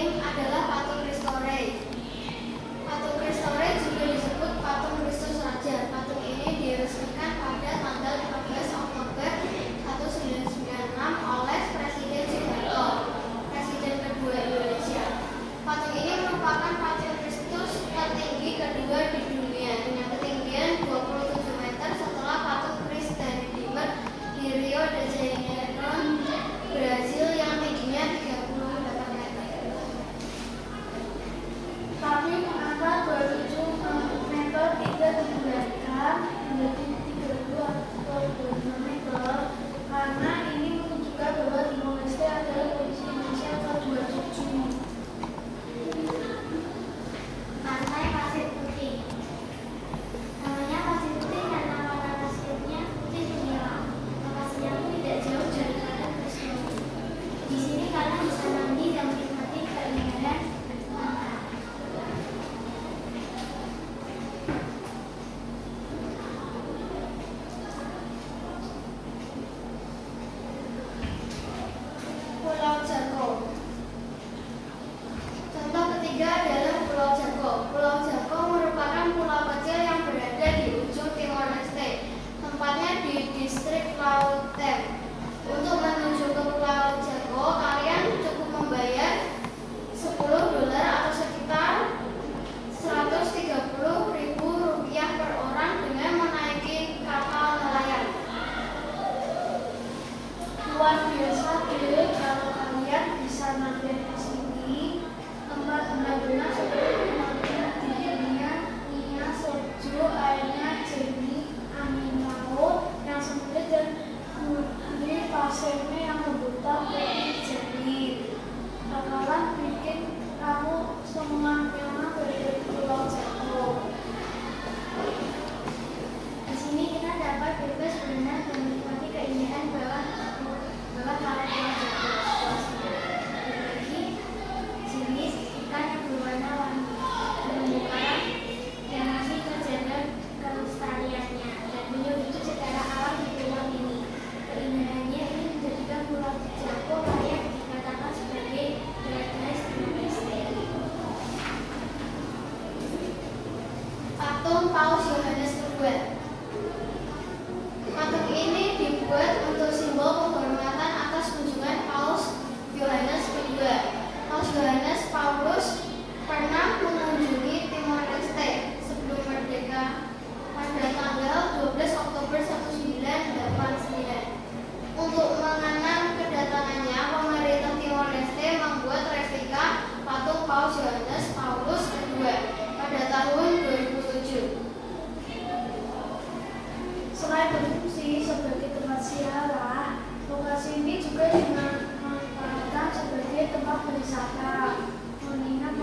penting adalah patung Cristo Rey. Patung Cristo Rey juga disebut patung Kristus Raja. Patung ini diresmikan pada tanggal 15 Oktober 1996 oleh Presiden Soeharto, Presiden kedua Indonesia. Patung ini merupakan patung Kristus tertinggi kedua di dunia dengan ketinggian 27 meter setelah patung Christ dan Redeemer di Rio de Janeiro, Brazil yang tingginya 38 meter. Tapi mengapa 27 meter tidak dibulatkan menjadi 32 atau 25 meter? Karena ini menunjukkan bahwa Timor Leste adalah provinsi Indonesia ke-27. Pantai Pasir Putih. Namanya pasir putih karena warna pasirnya putih menyiram. Lokasinya pun tidak jauh dari Pantai Kristus. Di sini kalian bisa mandi dan menikmati keindahan pantai. Pulau Jako. Contoh ketiga adalah Pulau Jako. Pulau Jako merupakan pulau kecil yang berada di ujung Timor Leste. Tempatnya di distrik Lauteng. Untuk menuju ke Pulau Jako, kalian cukup membayar $10 atau sekitar Rp130.000 per orang dengan menaiki kapal nelayan. Luar biasa deh kalau kalian bisa mampir ke sini. Tempat benar-benar seperti mampir di dunia. Minyak soju, airnya jernih, angin laut yang sempit dan gurih, pasirnya yang rebutan putih jernih. Bakalan bikin kamu semangat berada di Pulau Jako. Di sini kita dapat bebas berenang dan menikmati keindahan bawah laut Pulau Jako. Berbagi jenis ikan yang berwarna-warni, terumbu karang yang masih terjaga kelestariannya dan hidup secara alam di pulau ini. Keindahannya ini menjadikan Pulau Jako layak dikatakan sebagai paradise Timor Leste. Patung Paus Yohanes II. Patung ini dibuat untuk simbol penghormatan atas kunjungan Paus Yohanes II. Paus Yohanes Paulus pernah mengunjungi Timor Leste sebelum merdeka pada tanggal 12 Oktober 1989. Untuk mengenang kedatangannya, pemerintah Timor Leste membuat replika patung Paus Yohanes Paulus II pada tahun 2007. Selain berfungsi sebagai tempat ziarah, lokasi ini juga dimanfaatkan sebagai tempat berwisata. Mengingat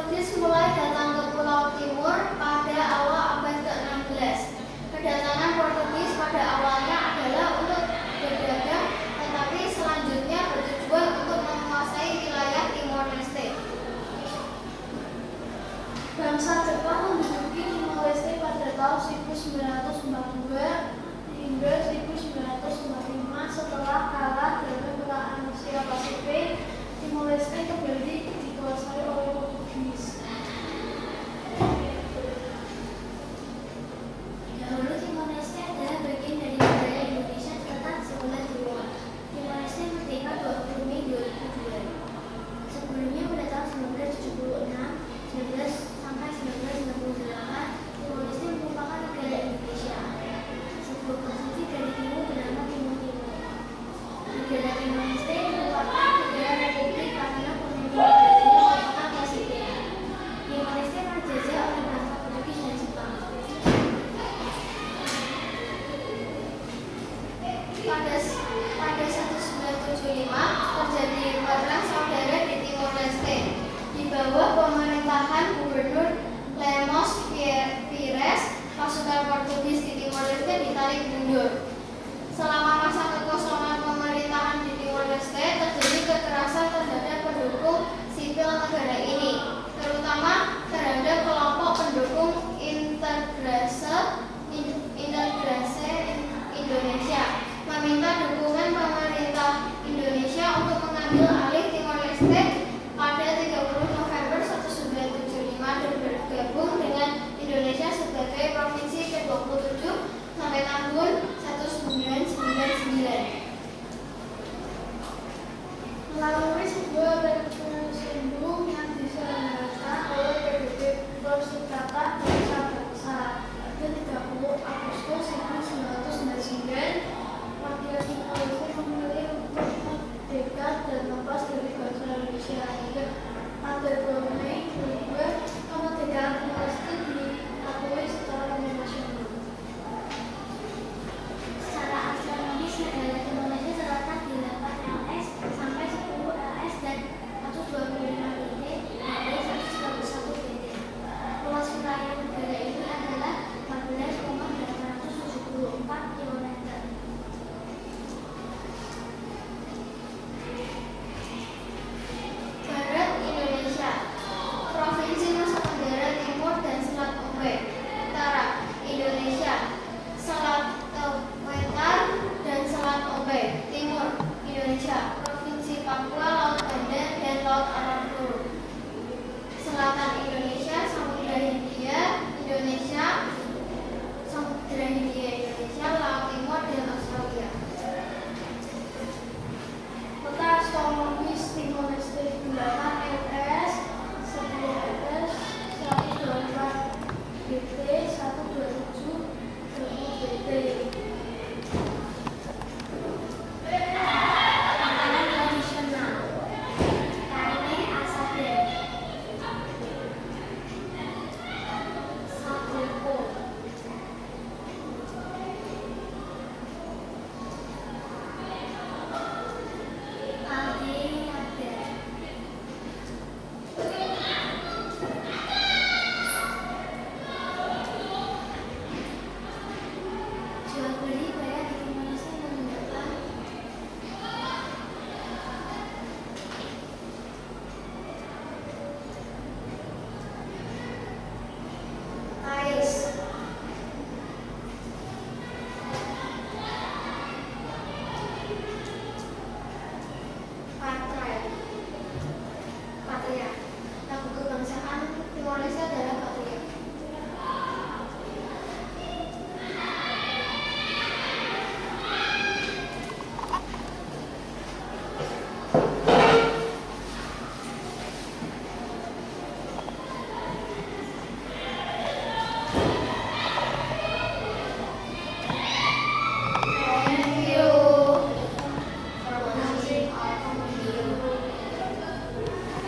Portugis mulai datang ke Pulau Timur pada awal abad ke-16. Kedatangan Portugis pada awalnya adalah untuk berdagang, tetapi selanjutnya bertujuan untuk menguasai wilayah Timor Leste. Bangsa Jepang menduduki Timor Leste pada tahun 1942 hingga 1945 setelah kalah dalam Perang Asia Pasifik. Timor Leste kembali